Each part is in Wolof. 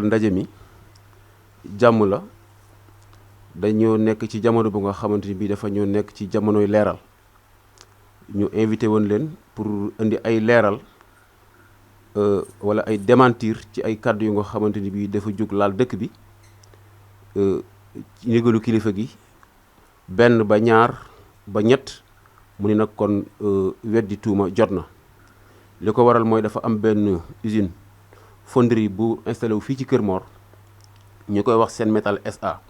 ndaje mi jàmm la dañoo nekk ci jamono bu nga xamante ni bii dafa ñoo nekk ci jamonoy leeral ñu invité woon leen pour indi ay leeral wala ay démentir ci ay kàddu yu nga xamante ni bii dafa jóg laal dëkk bi ci ndigalu kilifa gi benn ba ñaar ba ñett mu ni nag kon weddi tuuma jot na li ko waral mooy dafa am benn usine fonderie bu installé wu fii ci Kër Mor ñu koy wax Sen Métal SA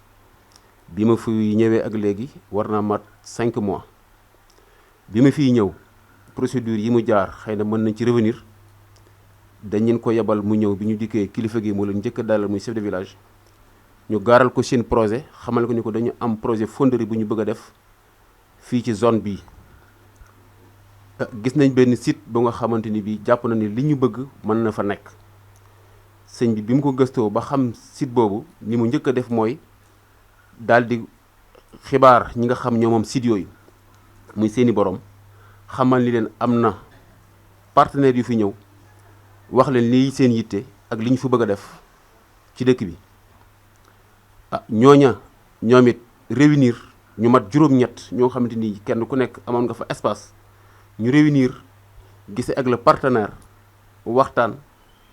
bi ma fi ñëwee ak léegi war naa mat 5 mois bi ma fiy ñëw procédure yi mu jaar xëy na mën nañ ci revenir dañu ko yebal mu ñëw bi ñu dikkee kilifa gi moo leen njëkk a dalal muy chef de village ñu gaaral ko seen projet xamal ko ni ko dañu am projet fonderie bu ñu bëgg a def fii ci zone bii gis nañ benn site ba nga xamante ni bii jàpp na ni li ñu bëgg mën na fa nekk sëñ bi mu ko gëstoo ba xam site boobu ni mu njëkk a def mooy daal di xibaar ñi nga xam ñoo moom site yooyu muy seeni borom xamal ni leen am na partenaires yu fi ñëw wax leen lii seen yitte ak li ñu fi bëgg a def ci dëkk bi ñooña ñoom it réunir ñu mat juróom-ñett ñoo xamante ni kenn ku nekk amoon nga fa espace ñu réunir gise ak le partenaire waxtaan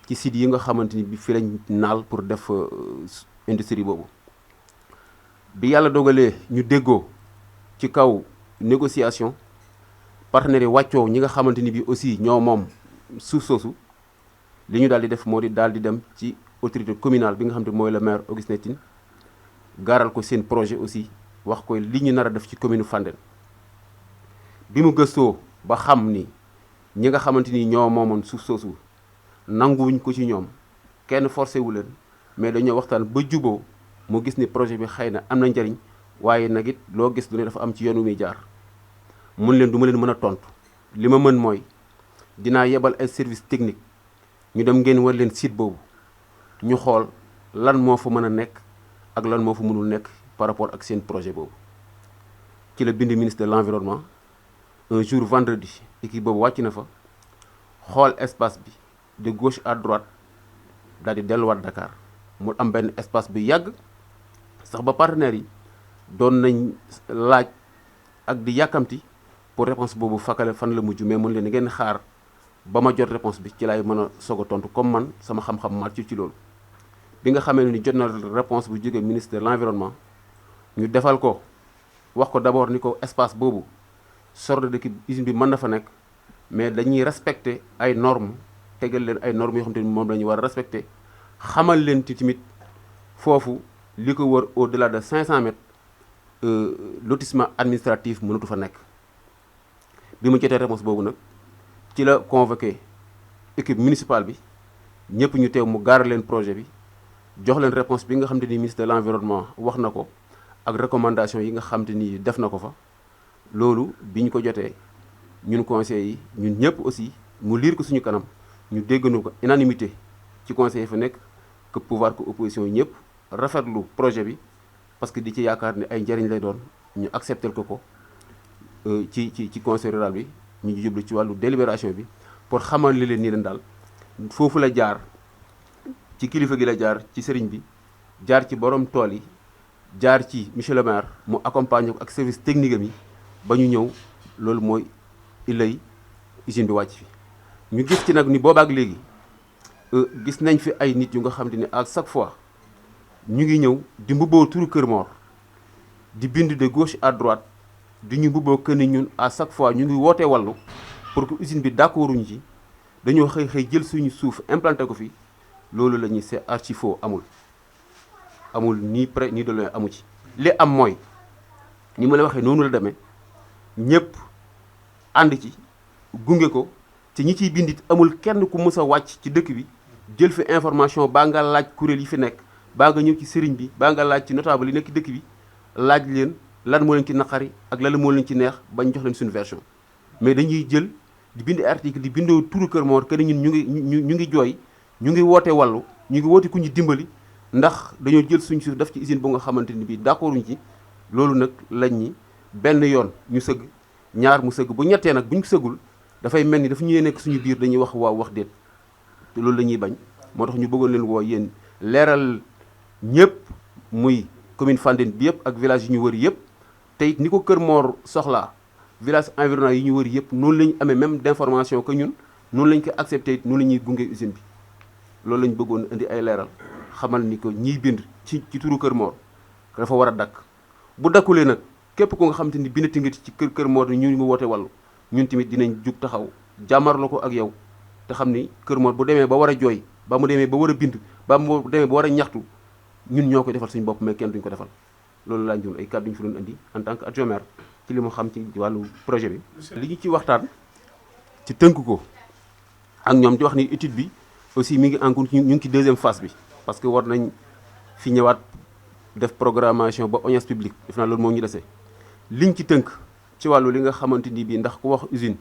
ci site yi nga xamante ni bi fi lañ naal pour def industrie boobu bi yàlla dogalee ñu déggoo ci kaw négociation partenaires yi wàccoo ñi nga xamante ni bi aussi ñoo moom suuf soosu li ñu daal di def moo di daal di dem ci autorité communale bi nga xam ne mooy le maire Augustin Tine gaaral ko seen projet aussi wax ko li ñu nar a def ci commune Fandène bi mu gëstoo ba xam ni ñi nga xamante ni ñoo moomoon suuf soosu nanguwuñ ko ci ñoom kenn forcé wu leen mais dañoo waxtaan ba juboo mu gis ni projet bi xëy na am na njariñ waaye nag it loo gis du ne dafa am ci yoon wu muy jaar mun leen du ma leen mën a tontu li ma mën mooy dinaa yebal ay service technique ñu dem ngeen war leen site boobu ñu xool lan moo fa mën a nekk ak lan moo fa mënul nekk par rapport ak seen projet boobu ci la bind ministre de l'environnement un jour vendredi équipe boobu wàcc na fa xool espace bi de gauche à droite daal di delluwaat Dakar mu am benn espace bi yàgg sax ba partenaires yi doon nañ laaj ak di yàkkamti pour réponse boobu fakale fan la mujj mais mun leen ngeen xaar ba ma jot réponse bi ci laay mën a soog a tontu comme man sama xam-xam màcc ci loolu bi nga xamee ni jot na réponse bu jógee ministre de l'environnement ñu defal ko wax ko d'abord ni ko espace boobu sorte de usine bi mën na fa nekk mais dañuy respecter ay normes tegal leen ay normes yoo xam te ni moom la ñu war a respecter xamal leen ci tamit foofu li ko wër au-delà de 500 mètres lotissement administratif mënatu fa nekk bi mu jotee réponse boobu nag ci la convoqué équipe municipale bi ñëpp ñu teew mu gaara leen projet bi jox leen réponse bi nga xam te ni ministre de l'environnement wax na ko ak recommandation yi nga xam te ni def na ko fa loolu bi ñu ko jotee ñun conseil yi ñun ñëpp aussi mu liir ko suñu kanam ñu dégganu ko unanimité ci conseil yi fa nekk que pouvoir que opposition yi ñëpp rafetlu projet bi parce que di ci yaakaar ne ay njëriñ lay doon ñu accepter ko ci conseil rural bi ñu jublu ci wàllu délibération bi pour xamal leen nii leen daal foofu la jaar ci kilifa gi la jaar ci sëriñ bi jaar ci borom tool yi jaar ci monsieur le maire mu accompagner ko ak service technique am yi ba ñu ñëw loolu mooy illay usine bi wàcc fi ñu gis ci nag ni boobaak léegi gis nañ fi ay nit yu nga xam te ne à chaque fois ñu ngi ñëw di mbubboo turu Kër Mor di bind de gauche à droite di ñu mbubboo que ni ñun à chaque fois ñu ngi wootee wàllu pour que usine bi d'accorduñu ci dañoo xëy jël suñu suuf implanté ko fi loolu la ñuy c'est archi faux amul ni près ni de loin amu ci. li am mooy ni ma la waxee noonu la demee ñëpp ànd ci gunge ko te ñi ciy bindit amul kenn ku mës a wàcc ci dëkk bi jël fi information baa nga laaj kuréel yi fi nekk baa nga ñëw ci sëriñ bi baa nga laaj ci notable yi nekk dëkk bi laaj leen lan moo leen ci naqari ak lan moo leen ci neex bañ jox leen suñu version mais dañuy jël di bind article di bindoo turu Kër Mor que ñun ñu ngi jooy ñu ngi woote wàllu ñu ngi woote ku ñu dimbali ndax dañoo jël suñ suuf def ci usine bu nga xamante ni bii d'accorduñ ci loolu nag lañ ñi benn yoon ñu sëgg ñaar mu sëgg bu ñettee nag bu ñu sëggul dafay mel ni dafa ñuy nekk suñu biir dañuy wax waaw wax déet te loolu la ñuy bañ moo tax ñu bëggoon leen woo yéen leeral ñëpp muy commune Fandène bi yëpp ak village yi ñu wër yëpp te it ni ko Kër Mor soxlaa village environnant yi ñu wër yëpp noonu la ñu amee même d'information que ñun noonu lañ ko accepté it noonu la ñuy gunge usine bi loolu la ñu bëggoon indi ay leeral xamal ni ko ñiy bind ci turu Kër Mor dafa war a dakk bu dakkulee nag képp ko nga xam te ni bindati nga ci Kër Mor ñu ngi woote wàllu ñun tamit dinañ jug taxaw jàmmarloo ko ak yow te xam ni Kër Mor bu demee ba war a jooy ba mu demee ba war a bind ba mu demee ba war a ñaxtu ñun ñoo koy defal suñu bopp mais kenn duñ ko defal loolu laa ñu ay kàddu ñu fi doon indi en tant que adjoint maire ci li mu xam ci wàllu projet bi. li ñu ci waxtaan ci tënk ko ak ñoom di wax ni étude bi aussi mi ngi en cours ñu ngi ci deuxième phase bi parce que war nañ fi ñëwaat def programmation ba audience publique def naa loolu moo ñu dese liñ ci tënk ci wàllu li nga xamante ni bii ndax ku wax usine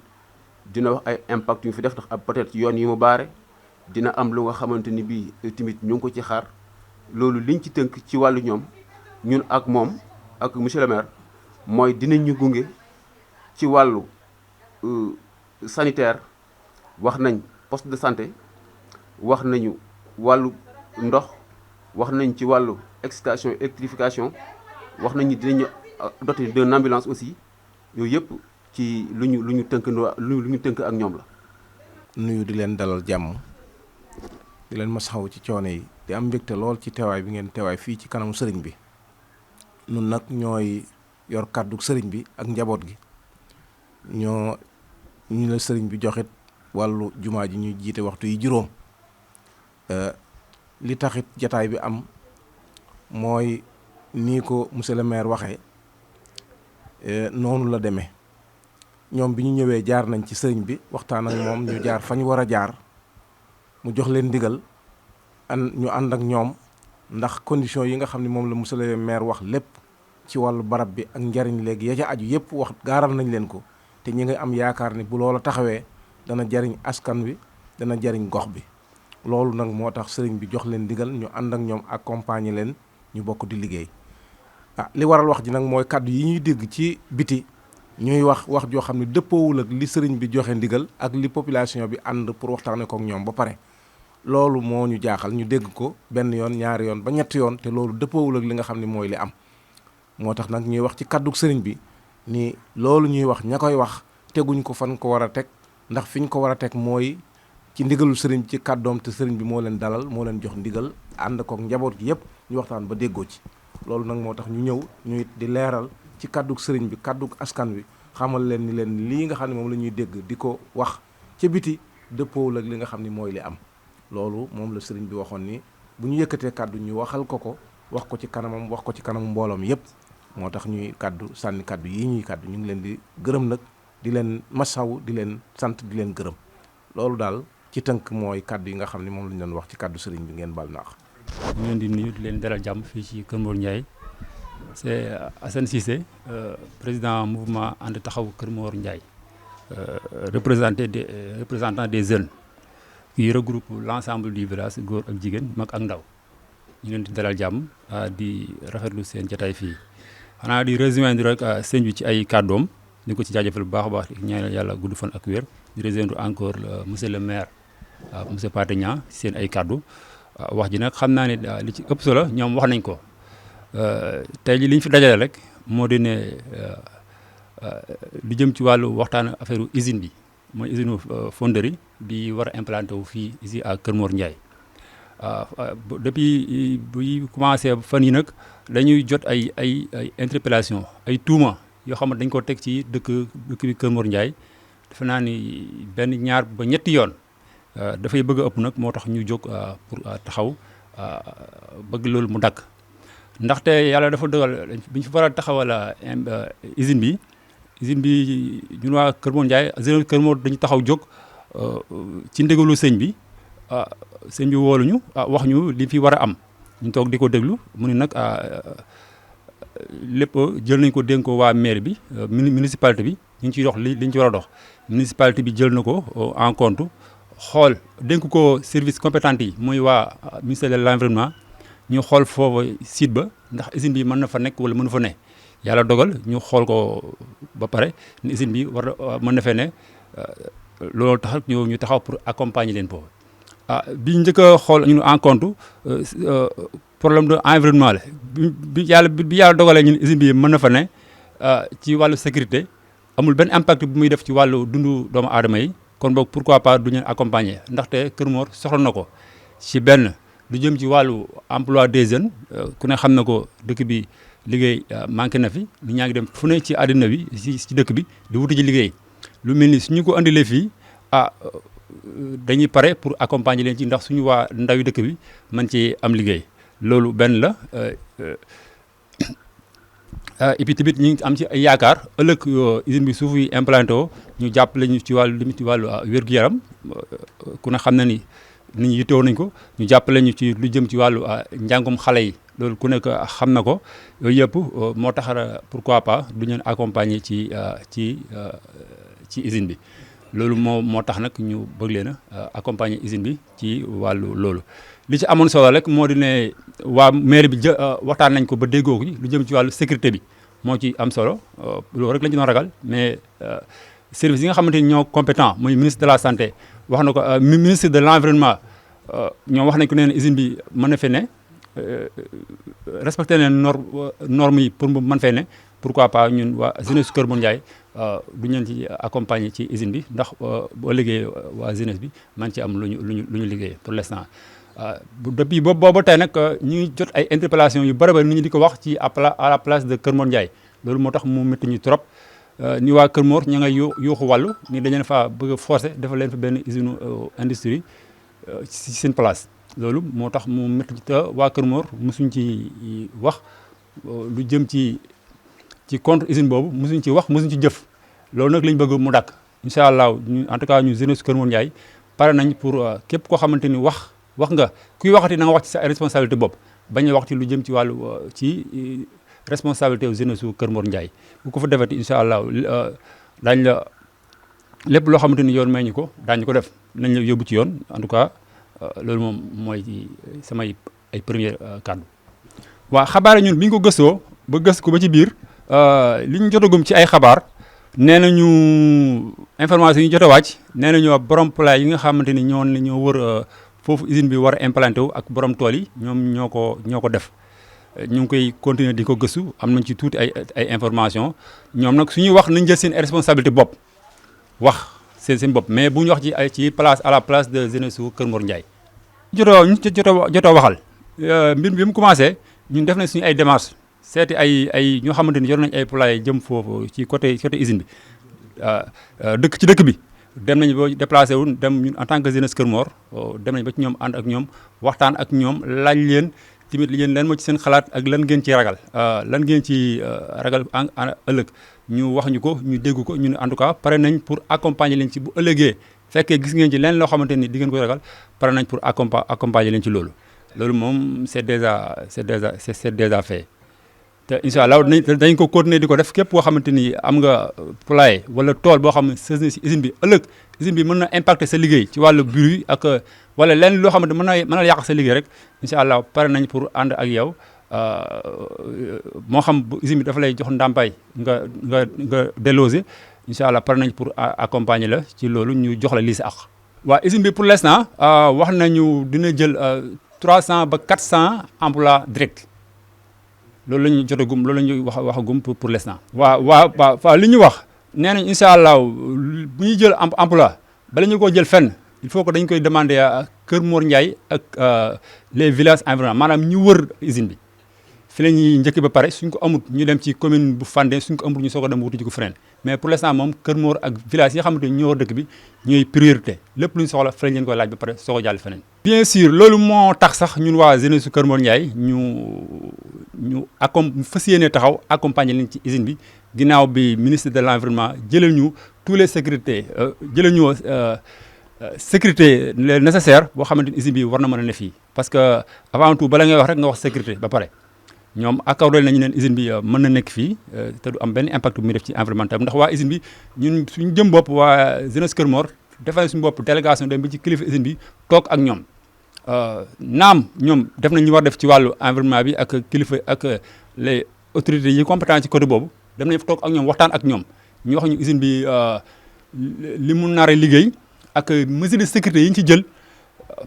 dina wax ay impact yu fi def ndax ab peut-être yoon yi mu baare dina am lu nga xamante ni bii tamit ñu ngi ko ci xaar loolu liñ ci tënk ci wàllu ñoom ñun ak moom ak monsieur le maire mooy dinañ ñu gunge ci wàllu sanitaire wax nañ poste de santé wax nañu wàllu ndox wax nañ ci wàllu excitation électrification wax nañu dinañu doté d'un ambulance aussi yooyu yëpp ci lu ñu tënk lu ñu tënk ak ñoom la. nuyu di leen dalal jàmm di leen masaxaw ci coono yi di am mbégte lool ci teewaay bi ngeen teewaay fii ci kanamu sëriñ bi nun nag ñooy yor kàddu sëriñ bi ak njaboot gi ñu la sëriñ bi joxit wàllu jumaa ji ñuy jiite waxtu yi juróom li taxit jataay bi am mooy nii ko monsieur le maire waxee noonu la demee ñoom bi ñu ñëwee jaar nañ ci sëriñ bi waxtaan ak moom ñu jaar fa ñu war a jaar mu jox leen ndigal ñu ànd ak ñoom ndax condition yi nga xam ne moom la monsieur le maire wax lépp ci wàllu barab bi ak njariñ léegi ya ca aju yëpp wax gaaral nañ leen ko te ñi nga am yaakaar ni bu loola taxawee dana jariñ askan wi dana jariñ gox bi loolu nag moo tax sëriñ bi jox leen ndigal ñu ànd ak ñoom accompagner leen ñu bokk di liggéey li waral wax ji nag mooy kàddu yi ñuy dégg ci biti ñuy wax joo xam ne dëppoowul ak li sëriñ bi joxe ndigal ak li population bi ànd pour waxtaane ko ak ñoom ba pare loolu moo ñu jaaxal ñu dégg ko benn yoon ñaari yoon ba ñetti yoon te loolu dëppoowul ak li nga xam ne mooy li am moo tax nag ñuy wax ci kàddug sëriñ bi ni loolu ñuy wax ña koy wax teguñ ko fan ko war a teg ndax fi ñu ko war a teg mooy ci ndigalul sëriñ ci kàddoom te sëriñ bi moo leen dalal moo leen jox ndigal ànd kook njaboot gi yëpp ñu waxtaan ba déggoo ci loolu nag moo tax ñu ñëw ñu it di leeral ci kàddug sëriñ bi kàddug askan wi xamal leen ni leen lii nga xam ne moom la ñuy dégg di ko wax ca biti dëppoowul ak li nga xam ne mooy li am loolu moom la sëriñ bi waxoon ni bu ñu yëkkatee kàddu ñu waxal ko wax ko ci kanamam wax ko ci kanamu mbooloom yëpp moo tax ñuy kàddu sànni kàddu yi ñuy kàddu ñu ngi leen di gërëm nag di leen masaw di leen sant di leen gërëm loolu daal ci tënk mooy kàddu yi nga xam ne moom lañu doon wax ci kàddu sëriñ bi ngeen baal naax. ñu leen di nuyu di leen dalal jàmm fii ci Kër Mor Ndiaye c'est Assane Cissé président mouvement ànd taxawu Kër Mor Ndiaye représentant des jeunes qui regroupe l'ensemble du village góor ak jigéen mag ak ndaw ñu leen di dalal jàmm di rafetlu seen jotaay fii xanaa di rejoindre rek sëñ bi ci ay kàddoom di ko ci jaajëfal bu baax a baax di ñaanal yàlla gudd fan ak wér di rejoindre encore monsieur le maire monsieur Pathé Niang seen ay kàddu wax ji nag xam naa ne li ci ëpp solo ñoom wax nañ ko tey ji li ñu fi dajale rek moo di ne lu jëm ci wàllu waxtaan affaire usine bi mooy usine fonderie bi war a implanté wu fii ici à Kër Mor Ndiaye depuis buy commencé fan yi nag dañuy jot ay interpellation ay tuuma yoo xam ne dañ ko teg ci dëkk bi Kër Mor Ndiaye defe naa ni benn ñaar ba ñetti yoon dafay bëgg a ëpp nag moo tax ñu jóg pour taxaw bëgg loolu mu dakk ndaxte yàlla dafa dogal bi ñu fi war a taxawal usine bi ñun waa Kër Mor Ndiaye jeune Kër Mor dañu taxaw jóg ci ndigalu sëñ bi sëñ bi wooluñu wax ñu li fi war a am ñu toog di ko déglu mu ne nag lépp jël nañ ko dénk ko waa maire bi municipalité bi ñu ngi ciy dox li ñu ci war a dox municipalité bi jël na ko en compte xool dénk ko service compétent yi muy waa ministère de l'environnement ñu xool foofu site ba ndax usine bi mën na fa nekk wala mënu fa ne yàlla dogal ñu xool ko ba pare ne usine bi mën na fee ne loolu tax ñu taxaw pour accompagner leen foofu bi njëkk a xool ñun en compte problème de environnement la bi yàlla dogalee ñun usine bi mën na fa ne ci wàllu sécurité amul benn impact bu muy def ci wàllu dundu doomu aadama yi kon boog pourquoi pas du ñu accompagner ndaxte Kër Mor soxla na ko ci benn lu jëm ci wàllu emploi des jeunes ku ne xam na ko dëkk bi liggéey manqué na fi nit ñaa ngi dem fu ne ci àddina bi ci dëkk bi di wuti ci liggéey lu mel ni suñu ko andilee fii dañuy pare pour accompagner leen ci ndax suñu waa ndawi dëkk bi mën ci am liggéey loolu benn la et puis tamit ñu ngi am ci ay yaakaar ëllëg usine bi suuf yi implanté woo ñu jàppale ñu ci wàllu limite ci wàllu wér-gu-yaram ku ne xam na ni nit ñi yittewoo nañ ko ñu jàppale ñu ci lu jëm ci wàllu njàngum xale yi loolu ku nekk xam na ko yooyu yëpp moo tax pourquoi pas du ñu accompagner ci usine bi loolu moo tax nag ñu bëgg leen a accompagner usine bi ci wàllu loolu. li ci amoon solo rek moo di ne waa mairie bi waxtaan nañ ko ba déggoo ko lu jëm ci wàllu sécurité bi moo ci am solo loolu rek lañ ci doon ragal mais service yi nga xamante ni ñoo compétent muy ministre de la santé wax na ko ministre de l' environnement ñoom wax nañ ko ne usine bi mën na fee ne respecté nañ normes yi pour mu mën fee ne pourquoi pas ñun waa jeunesse Kër Mor Ndiaye du ñu leen ci accompagner ci usine bi ndax boo liggéey waa jeunesse bi man ci am lu ñu liggéey pour l' instant. depuis booba tey nag ñu ngi jot ay interpellation yu bëri nit ñi di ko wax ci à la place de Kër Mor Ndiaye loolu moo tax mu métti ñu trop ni waa Kër Mor ña ngay yuuxu wàllu ni dañu leen fa bëgg a forcer defal leen fa benn usine industrie ci seen place loolu moo tax mu métti te waa Kër Mor mosuñ ci wax lu jëm ci contre usine boobu mosuñ ci wax mosuñ ci jëf loolu nag lañ bëgg mu dàkk incha allah ñu en tout cas ñu jeunesse Kër Mor Ndiaye pare nañ pour képp koo xamante ni wax nga kuy waxati na nga wax ci sa responsabilité bopp bañ a wax ci lu jëm ci wàllu ci responsabilité wu jeunesse su Kër Mor Ndiaye bu ko fa defati incha allah daañu la lépp loo xamante ni yoon may ñu ko daañu ko def nañ la yóbbu ci yoon en tout cas loolu moom mooy ci samay ay première kàddu. waaw xabaar ñun bi ñu ko gëstoo ba gës ko ba ci biir li ñu jotagum ci ay xabaar nee nañu information yi ñu jot a wàcc nee nañu borom pla yi nga xamante ni ñoo wër. foofu usine bi war a implanté wu ak borom tool yi ñoom ñoo ko def ñu ngi koy continuer di ko gëstu am nañ ci tuuti ay information ñoom nag suñuy wax nañ jël seen responsabilité bopp wax seen bopp mais bu ñu wax ci place à la place de jeunesse su Kër Mor Ndiaye. jotoo waxal mbir bi mu commencé ñun def nañ suñu ay démarches seeti ay ñoo xamante ni yor nañ ay poulailler jëm foofu ci côté usine bi dëkk bi. dem nañu ba déplacé wu dem ñun en tant que jeunesse Kër Mor dem nañu ba ci ñoom ànd ak ñoom waxtaan ak ñoom laaj leen tamit yéen lan moo ci seen xalaat ak lan ngeen ci ragal lan ngeen ci ragal ëllëg ñu wax ñu ko ñu dégg ko ñun en tout cas pare nañ pour accompagner leen ci bu ëllëgee fekkee gis ngeen ci leen loo xamante ni di ngeen ko ragal pare nañ pour accompagner leen ci loolu moom c'est déjà fait. te incha allah dañ ko continuer di ko def képp koo xamante ni am nga poulailler wala tool boo xam ne sës na si usine bi ëllëg usine bi mën na impacter sa liggéey ci wàllu bruit ak wala lenn loo xamante mën na yàq sa liggéey rek incha allah pare nañ pour ànd ak yow moo xam usine bi dafa lay jox ndàmpaay nga déloger incha allah pare nañ pour accompagner la ci loolu ñu jox la lii si àq. waa usine bi pour l'instant wax nañu dina jël 300 ba 400 emplois directs. loolu la ñu jotagum loolu la ñu waxagum pour l'instant. waaw li ñu wax nee nañ incha allah bu ñuy jël emploi bala ñu ko jël fenn il faut que dañ koy demander à Kër Mor Ndiaye ak les villages environnants maanaam ñu wër usine bi fi la ñuy njëkk ba pare suñ ko amut ñu dem ci commune bu Fandène suñ ko amut ñu soog a dem wuti ci ko feneen mais pour l'instant moom Kër Mor ak village yi nga xamante ni ñoo wër dëkk bi ñooy priorité lépp lu ñu soxla fa lañ leen koy laaj ba pare soog a jàll feneen. bien sûr loolu moo tax sax ñun waa jeunesse su Kër Mor Ndiaye ñu fas yéene taxaw accompagner leen ci usine bi ginnaaw bi ministre de l'environnement jëlal ñu tous les sécurités jëlal ñu sécurité nécessaire boo xamante ni usine bi war na mën a ne fii parce que avant tout bala ngay wax rek nga wax sécurité ba pare ñoom accordé nañu leen usine bi mën na nekk fii te du am benn impact bu muy def ci environnemental ndax waa usine bi ñun suñu jëm bopp waa jeunesse Kër Mor defal suñu bopp délégation dem bi ci kilifa usine bi toog ak ñoom naam ñoom def nañ ñu war def ci wàllu environnement bi ak kilifa ak les autorités yi compétent ci côté boobu dem nañ fa toog ak ñoom waxtaan ak ñoom ñu wax ñu usine bi li mu nar a liggéey ak mesure de sécurité yi ñu ci jël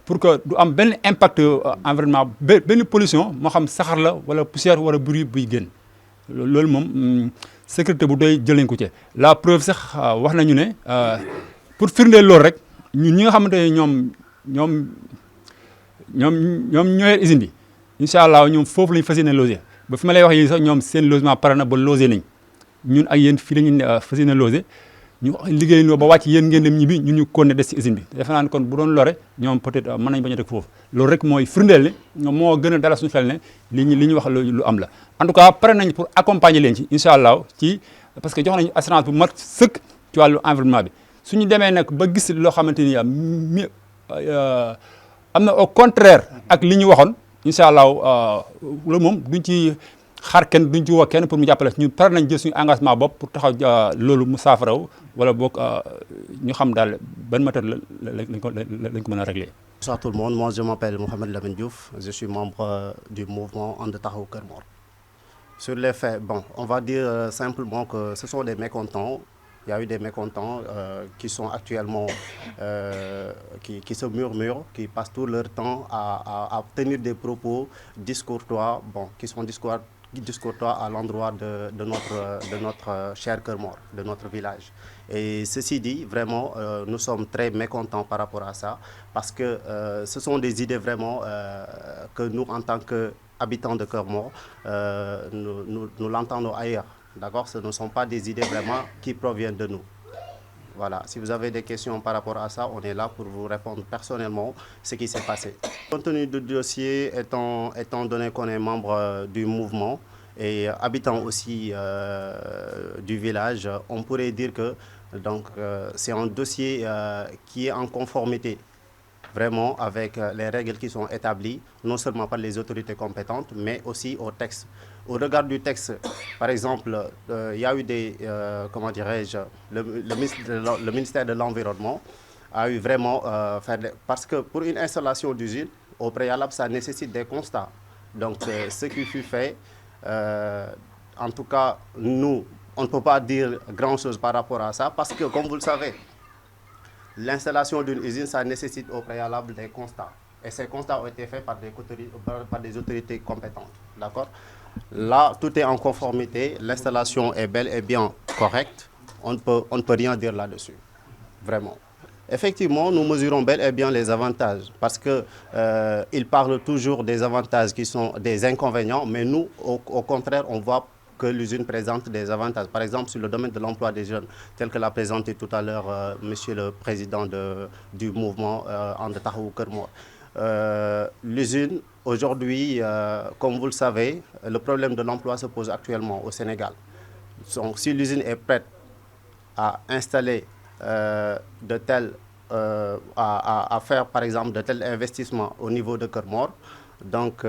pour que du am benn impact environnement benn pollution moo xam saxar la wala poussière wala bruit buy génn loolu moom sécurité bu doy jël nañ ko ci la preuve sax wax nañu ne pour firndeel loolu rek ñun ñi nga xamante ne ñoom ñooy usine bi incha allah ñoom foofu la ñu fas yéene loger ba fi ma lay wax yéen sax ñoom seen logement pare na ba loger nañ ñun ak yéen fii la ñu fas yéene loger ñu liggéey loo ba wàcc yéen ngeen dem ñibbi ñun ñu continuer des ci usine bi defe naa ne kon bu doon lore ñoom peut-être mën nañ bañ a dëkk foofu loolu rek mooy firndeel ne moo gën a dalal suñu xel ne li ñu wax lu am la en tout cas pare nañ pour accompagner leen ci incha allah ci parce que jox nañu assurance bu mat sëkk ci wàllu environnement bi suñu demee nag ba gis loo xamante ni am na au contraire ak li ñu waxoon incha allah loolu moom duñ ci xaar kenn duñ ci woo kenn pour mu jàppale ñu pare nañ jël suñu engagement bopp pour taxaw loolu mu saafaraw wala boog ñu xam daal ban matériel lañ ko mën a régler. Bonsoir tout le monde, moi je m'appelle Mohamed Lamine Diouf, je suis membre du mouvement And Taxawu Kër Mor. Sur les faits, bon, on va dire simplement que ce sont des mécontents. Il y a eu des mécontents qui sont actuellement, qui se murmurent, qui passent tout leur temps à tenir des propos discourtois, bon, qui sont discourtois à l'endroit de notre cher Kër Mor, de notre village. Et ceci dit, vraiment, nous sommes très mécontents par rapport à ça, parce que ce sont des idées vraiment que nous, en tant qu'habitants de Kër Mor, nous l'entendons ailleurs. D'accord? Ce ne sont pas des idées vraiment qui proviennent de nous. Voilà, si vous avez des questions par rapport à ça, on est là pour vous répondre personnellement ce qui s'est passé. Compte tenu du dossier, étant donné qu'on est membre du mouvement et habitant aussi du village, on pourrait dire que c'est un dossier qui est en conformité vraiment avec les règles qui sont établies, non seulement par les autorités compétentes, mais aussi au texte. Au regard du texte, par exemple, il y a eu des, comment dirais-je, le ministère de l'Environnement a eu vraiment parce que pour une installation d'usine, au préalable, ça nécessite des constats. Donc, ce qui fut fait, en tout cas, nous, on ne peut pas dire grand-chose par rapport à ça, parce que, comme vous le savez, l'installation d'une usine, ça nécessite au préalable des constats. Et ces constats ont été faits par des autorités compétentes. D'accord? Là, tout est en conformité. L'installation est bel et bien correcte. On ne peut rien dire là-dessus. Vraiment. Effectivement, nous mesurons bel et bien les avantages. Parce qu'ils parlent toujours des avantages qui sont des inconvénients. Mais nous, au contraire, on voit que l'usine présente des avantages. Par exemple, sur le domaine de l'emploi des jeunes, tel que l'a présenté tout à l'heure monsieur le président du mouvement And Taxawu Kër Mor. L'usine, aujourd'hui, comme vous le savez, le problème de l'emploi se pose actuellement au Sénégal. Donc, si l'usine est prête à installer à faire, par exemple, de tels investissements au niveau de Kër Mor, donc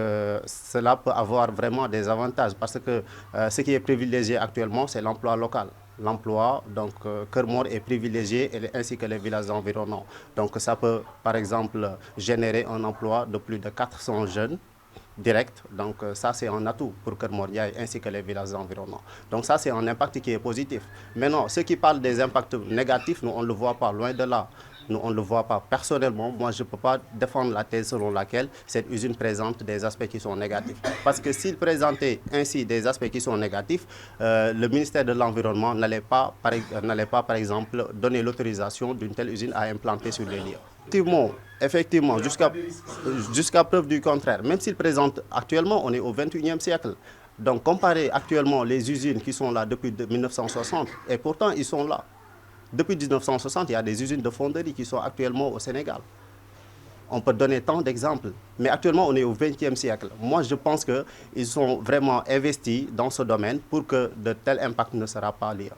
cela peut avoir vraiment des avantages parce que ce qui est privilégié actuellement, c'est l'emploi local. L'emploi, donc Kër Mor est privilégié ainsi que les villages environnants. Donc ça peut, par exemple, générer un emploi de plus de 400 jeunes directs. Donc ça, c'est un atout pour Kër Mor Ndiaye ainsi que les villages environnants. Donc ça, c'est un impact qui est positif. Maintenant, ceux qui parlent des impacts négatifs, nous, on ne le voit pas, loin de là. Nous, on ne le voit pas. Personnellement, moi, je ne peux pas défendre la thèse selon laquelle cette usine présente des aspects qui sont négatifs. Parce que s'il présentait ainsi des aspects qui sont négatifs, le ministère de l'Environnement n'allait pas, par exemple, donner l'autorisation d'une telle usine à implanter sur les lieux. Effectivement, jusqu'à preuve du contraire, même s'il présente actuellement, on est au XXIe siècle. Donc, comparer actuellement les usines qui sont là depuis 1960, et pourtant, ils sont là. Depuis 1960, il y a des usines de fonderie qui sont actuellement au Sénégal. On peut donner tant d'exemples. Mais actuellement, on est au XXe siècle. Moi, je pense qu'ils sont vraiment investis dans ce domaine pour que de tels impacts ne seront pas liés.